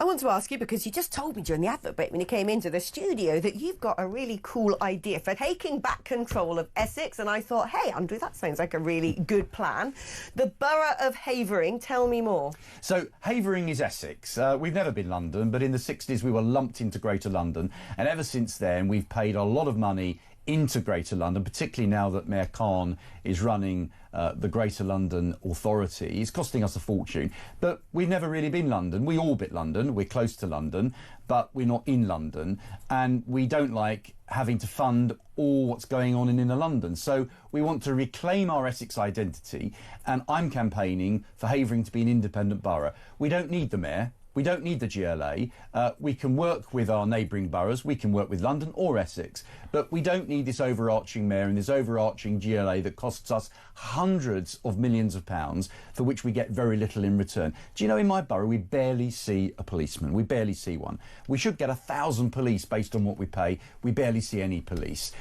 I want to ask you, because you just told me during the advert break when you came into the studio that you've got a really cool idea for taking back control of Essex, and I thought, hey, Andrew, that sounds like a really good plan. The borough of Havering, tell me more. So Havering is Essex. We've never been London, but in the 60s we were lumped into Greater London, and ever since then we've paid a lot of money into Greater London, particularly now that Mayor Khan is running the Greater London Authority. It's costing us a fortune, but we've never really been London. We orbit London, we're close to London, but we're not in London, and we don't like having to fund all what's going on in inner London. So we want to reclaim our Essex identity, and I'm campaigning for Havering to be an independent borough. We don't need the mayor. We don't need the GLA. We can work with our neighbouring boroughs. We can work with London or Essex. But we don't need this overarching mayor and this overarching GLA that costs us hundreds of millions of pounds for which we get very little in return. Do you know, in my borough, we barely see a policeman. We barely see one. We should get 1,000 police based on what we pay. We barely see any police.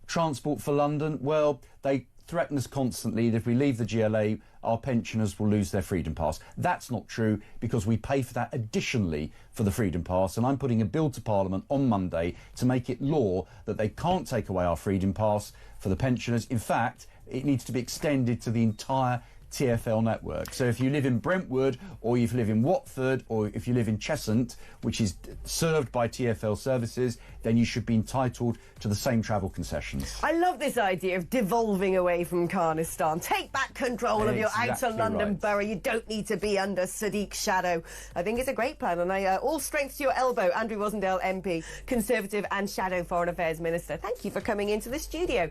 Transport for London, well, they threaten us constantly that if we leave the GLA, our pensioners will lose their Freedom Pass. That's not true, because we pay for that additionally for the Freedom Pass, and I'm putting a bill to Parliament on Monday to make it law that they can't take away our Freedom Pass for the pensioners. In fact, it needs to be extended to the entire TfL network. So if you live in Brentwood, or if you live in Watford, or if you live in Cheshunt, which is served by TfL services, then you should be entitled to the same travel concessions. I love this idea of devolving away from Khanistan. Take back control of your outer London borough. You don't need to be under Sadiq's shadow. I think it's a great plan, and all strength to your elbow. Andrew Romford MP, Conservative and Shadow Foreign Affairs Minister. Thank you for coming into the studio.